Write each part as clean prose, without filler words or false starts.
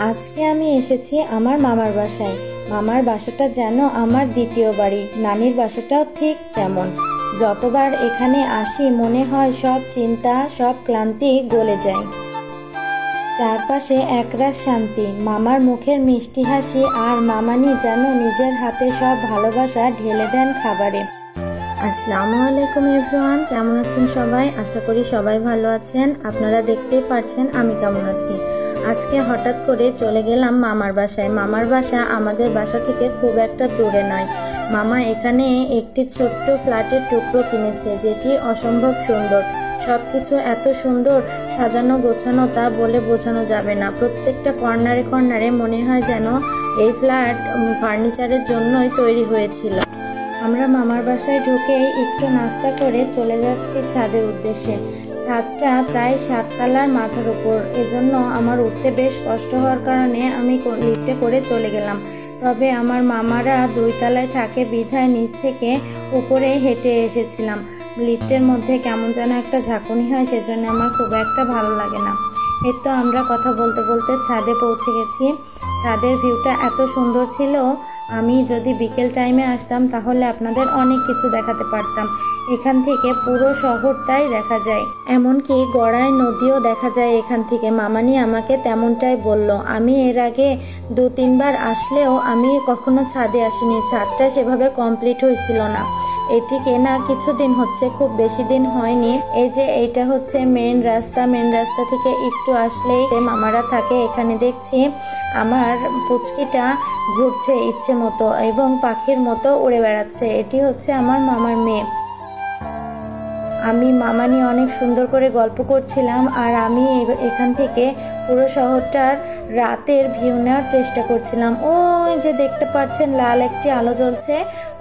আজকে আমি এসেছি আমার মামার বাসায়। মামার বাসাটা যেন আমার দ্বিতীয় বাড়ি, নানির বাসাটাও ঠিক তেমন। যতবার এখানে আসি মনে হয় সব চিন্তা, সব ক্লান্তি গলে যায়। চারপাশে একরাশ শান্তি, মামার মুখের মিষ্টি হাসি আর মামানি যেন নিজের হাতে সব ভালোবাসা ঢেলে দেন খাবারে। আসসালামু আলাইকুম এভরিওয়ান, কেমন আছেন সবাই? আশা করি সবাই ভালো আছেন। আপনারা দেখতেই পাচ্ছেন আমি কেমন আছি। আজকে হঠাৎ করে চলে গেলাম মামার বাসায়। মামার বাসা আমাদের বাসা থেকে খুব একটা দূরে নয়। মামা এখানে একটি ছোট্ট ফ্ল্যাটের টুকরো কিনেছে, যেটি অসম্ভব সুন্দর। সবকিছু এত সুন্দর সাজানো গোছানো, তা বলে বোঝানো যাবে না। প্রত্যেকটা কর্নারে কর্নারে মনে হয় যেন এই ফ্ল্যাট ফার্নিচারের জন্যই তৈরি হয়েছিল। আমরা মামার বাসায় ঢুকেই একটু নাস্তা করে চলে যাচ্ছি ছাদের উদ্দেশ্যে। ছাদটা প্রায় 7 তলার মাথার উপর, এজন্য আমার উঠতে বেশ কষ্ট হওয়ার কারণে আমি লিফটে করে চলে গেলাম। তবে আমার মামারা 2 তলায় থাকে বিধায় নিচ থেকে উপরে হেঁটে এসেছিলাম। লিফটের মধ্যে কেমন যেন একটা ঝাঁকুনি হয়, সেজন্য আমার খুব একটা ভালো লাগে না। এর তো আমরা কথা বলতে বলতে ছাদে পৌঁছে গেছি। ছাদের ভিউটা এত সুন্দর ছিল, আমি যদি বিকেল টাইমে আসতাম তাহলে আপনাদের অনেক কিছু দেখাতে পারতাম। এখান থেকে পুরো শহরটাই দেখা যায়, এমনকি গড়াই নদীও দেখা যায় এখান থেকে। মামানি আমাকে তেমনটাই বলল। আমি এর আগে 2-3 বার আসলেও আমি কখনো ছাদে আসিনি। ছাদটা সেভাবে কমপ্লিট হয়েছিল না। এটি কেনা কিছুদিন হচ্ছে, খুব বেশি দিন হয়নি। এই যে এইটা হচ্ছে মেন রাস্তা। মেন রাস্তা থেকে একটু আসলেই মামারা থাকে। এখানে দেখছি আমার পুচকিটা ঘুরছে ইচ্ছে মতো এবং পাখির মতো উড়ে বেড়াচ্ছে। এটি হচ্ছে আমার মামার মেয়ে। আমি মামানি অনেক সুন্দর করে গল্প করছিলাম, আর আমি এখান থেকে পুরো শহরটার রাতের ভিউ নেওয়ার চেষ্টা করছিলাম। ওই যে দেখতে পাচ্ছেন লাল একটি আলো জ্বলছে,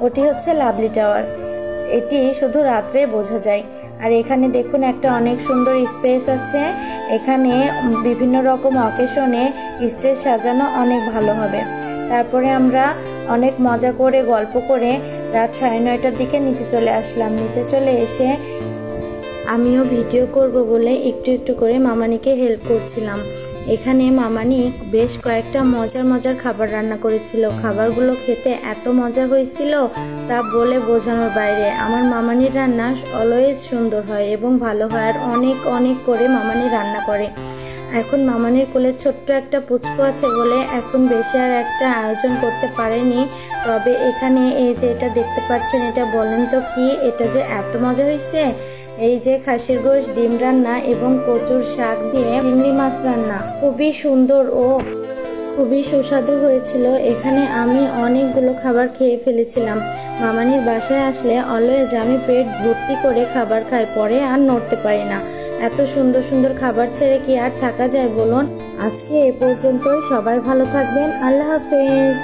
ওটি হচ্ছে লাভলি টাওয়ার। এটি শুধু রাত্রে বোঝা যায়। আর এখানে দেখুন একটা অনেক সুন্দর স্পেস আছে। এখানে বিভিন্ন রকম অকেশনে স্টেজ সাজানো অনেক ভালো হবে। তারপরে আমরা অনেক মজা করে গল্প করে রাত 9:30টার দিকে নিচে চলে আসলাম। নিচে চলে এসে আমিও ভিডিও করব বলে একটু একটু করে মামানিকে হেল্প করছিলাম। এখানে মামানি বেশ কয়েকটা মজার খাবার রান্না করেছিল। খাবারগুলো খেতে এত মজা হয়েছিল তা বলে বোঝানোর বাইরে। আমার মামানির রান্না অলওয়েজ সুন্দর হয় এবং ভালো হয়, আর অনেক করে মামানি রান্না করে। এখন মামানির কোলে ছোট্ট একটা পুচকু আছে বলে এখন বেশি আর একটা আয়োজন করতে পারেনি। তবে এখানে এই যে এটা দেখতে পাচ্ছেন, এটা বলেন তো কি, এটা যে এত মজা হয়েছে। এই যে খাসির গোশ, ডিম রান্না এবং কচুর শাক দিয়ে চিংড়ি মাছ রান্না, খুবই সুন্দর ও খুবই সুস্বাদু হয়েছিল। এখানে আমি অনেকগুলো খাবার খেয়ে ফেলেছিলাম। মামানির বাসায় আসলে অলওয়েজ আমি পেট ভর্তি করে খাবার খাই, পরে আর নড়তে পারি না। এত সুন্দর খাবার ছেড়ে কি আর থাকা যায় বলুন? আজকে এ পর্যন্তই। সবাই ভালো থাকবেন। আল্লাহ হাফেজ।